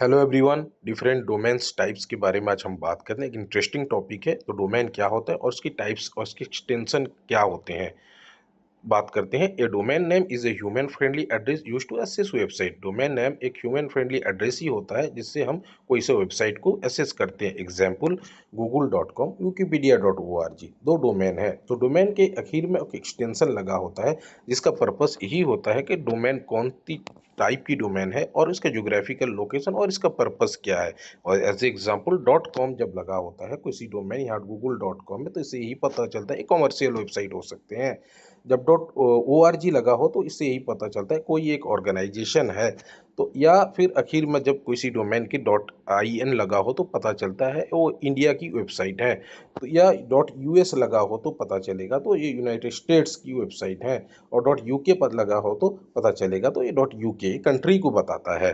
Hello everyone. Different domains types के बारे में आज हम बात करते हैं। एक इंटरेस्टिंग टॉपिक है। तो डोमेन क्या होता है और उसकी टाइप्स और उसके एक्सटेंशन क्या होते हैं, बात करते हैं। A domain name is a human friendly address use to access website. Domain name एक ह्यूमन फ्रेंडली एड्रेस ही होता है जिससे हम कोई से वेबसाइट को एसेस करते हैं। एग्जाम्पल google.com, wikipedia.org, दो डोमेन है। तो डोमेन के आखिर में एक एक्सटेंशन लगा होता है जिसका पर्पस यही होता है कि डोमेन कौन सी टाइप की डोमेन है और इसका ज्योग्राफिकल लोकेशन और इसका पर्पस क्या है। और एज एग्जाम्पल .com जब लगा होता है किसी डोमेन, यहाँ google.com में, तो इससे यही पता चलता है एक कमर्शियल वेबसाइट हो सकते हैं। जब .org लगा हो तो इससे यही पता चलता है कोई एक ऑर्गेनाइजेशन है। तो या फिर आखिर में जब किसी डोमेन की .in लगा हो तो पता चलता है वो इंडिया की वेबसाइट है। तो या .us लगा हो तो पता चलेगा तो ये यूनाइटेड स्टेट्स की वेबसाइट है। और .uk पर लगा हो तो पता चलेगा तो ये .uk कंट्री को बताता है।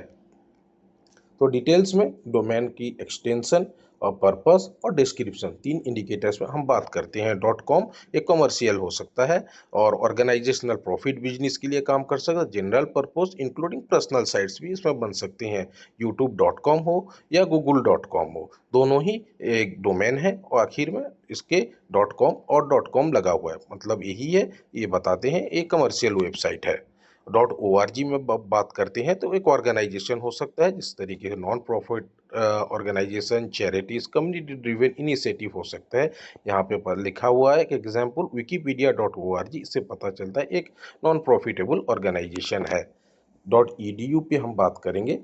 तो डिटेल्स में डोमेन की एक्सटेंशन और पर्पस और डिस्क्रिप्शन, तीन इंडिकेटर्स में हम बात करते हैं। .com एक कमर्शियल हो सकता है और ऑर्गेनाइजेशनल प्रॉफिट बिजनेस के लिए काम कर सकता है। General purpose including personal sites भी इसमें बन सकते हैं। youtube.com हो या google.com हो, दोनों ही एक डोमेन है और आखिर में इसके .com और .com लगा हुआ है। मतलब यही है, ये बताते हैं एक कमर्शियल वेबसाइट है। .org में बात करते हैं तो एक ऑर्गेनाइजेशन हो सकता है, जिस तरीके से non profit organisation, charities, community driven initiative हो सकता है। यहाँ पे पर लिखा हुआ है कि एग्जाम्पल wikipedia.org, इससे पता चलता है एक नॉन प्रॉफिटेबल ऑर्गेनाइजेशन है। .edu पे हम बात करेंगे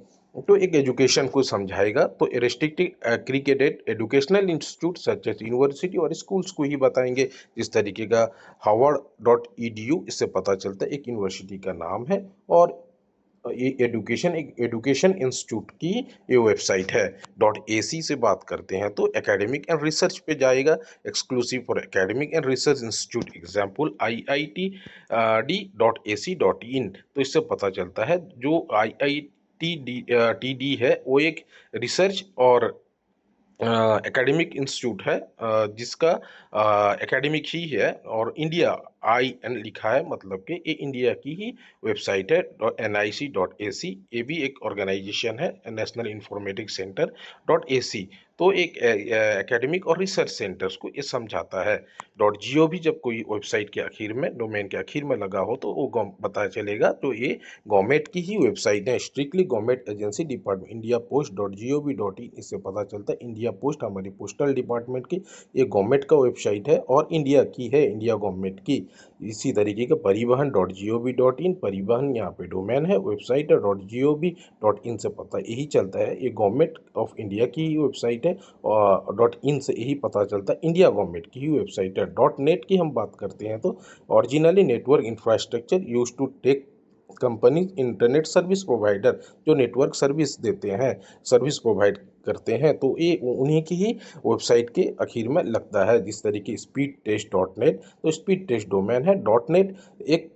तो एक एजुकेशन को समझाएगा। तो restricted accredited educational institute such as university और स्कूल्स को ही बताएंगे। जिस तरीके का harvard.edu, इससे पता चलता है एक यूनिवर्सिटी का नाम है और ये एक एजुकेशन इंस्टीट्यूट की ये वेबसाइट है। .ac से बात करते हैं तो एकेडमिक एंड रिसर्च पे जाएगा, exclusive for academic and research institute. Example iit.ac.in। तो इससे पता चलता है जो IITD है वो एक रिसर्च और एकेडमिक इंस्टीट्यूट है, जिसका एकेडमिक ही है और इंडिया IN लिखा है, मतलब कि ये इंडिया की ही वेबसाइट है। .nic.ac, ये भी एक ऑर्गेनाइजेशन है, नेशनल इंफॉर्मेटिक्स सेंटर .ac। तो एक एकेडमिक और रिसर्च सेंटर्स को ये समझाता है। .gov जब कोई वेबसाइट के आखिर में, डोमेन के आखिर में लगा हो तो वो पता चलेगा तो ये गवर्नमेंट की ही वेबसाइट है। Strictly government agency department India post .gov.in, इससे पता चलता है इंडिया पोस्ट हमारी पोस्टल डिपार्टमेंट की ये गवर्नमेंट का वेबसाइट है और इंडिया की है, इंडिया गवर्नमेंट की। इसी तरीके का परिवहन .gov.in, परिवहन यहाँ पे डोमेन है, वेबसाइट है। .gov.in से पता यही चलता है ये गवर्नमेंट ऑफ इंडिया की ही वेबसाइट है और .in से यही पता चलता है इंडिया गवर्नमेंट की ही वेबसाइट है। .net की हम बात करते हैं तो originally network infrastructure use to tech company internet service provider, जो नेटवर्क सर्विस देते हैं, सर्विस प्रोवाइड करते हैं, तो ये उन्हीं की ही वेबसाइट के आखिर में लगता है। जिस तरीके स्पीड टेस्ट .net, तो स्पीड टेस्ट डोमेन है। .net एक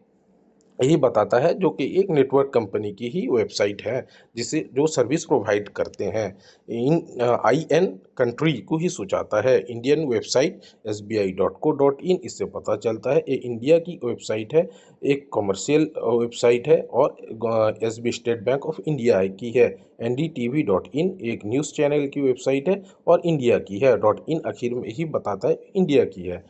यही बताता है जो कि एक नेटवर्क कंपनी की ही वेबसाइट है जिसे जो सर्विस प्रोवाइड करते हैं। इन IN कंट्री को ही सूचाता है। इंडियन वेबसाइट SBI.co.in, इससे पता चलता है ये इंडिया की वेबसाइट है, एक कमर्शियल वेबसाइट है और SB state bank of India की है। NDTV.in एक न्यूज़ चैनल की वेबसाइट है और इंडिया की है। .in आखिर में ही बताता है इंडिया की है।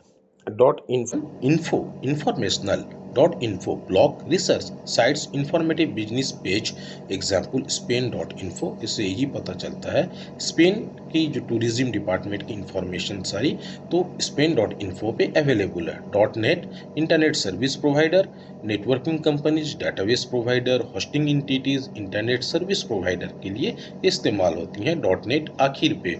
.info informational. .info blog research sites informative business page. Example Spain.info, इससे यही पता चलता है स्पेन की जो टूरिज्म डिपार्टमेंट की इंफॉर्मेशन सारी तो Spain.info पे अवेलेबल है। .net internet service provider, networking companies, database provider, hosting entities, internet service provider के लिए इस्तेमाल होती हैं। .net आखिर पे,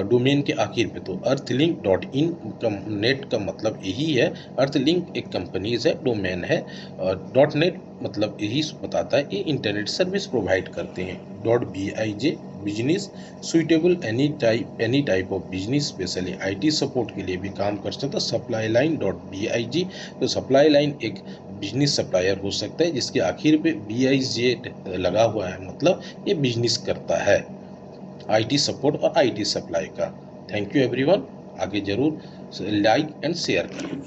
डोमेन के आखिर पे। तो earthlink.in का नेट का मतलब यही है, earthlink एक कंपनीज है, डोमेन है। .net मतलब यही बताता है ये इंटरनेट सर्विस प्रोवाइड करते हैं। .bij business suitable any type of business, specially IT support के लिए भी काम कर सकता है। सप्लाई लाइन .big, तो सप्लाई लाइन एक बिजनेस सप्लायर हो सकता है जिसके आखिर पे BIJ लगा हुआ है, मतलब ये बिजनेस करता है IT सपोर्ट और IT सप्लाई का। Thank you everyone. आगे जरूर लाइक एंड शेयर करें।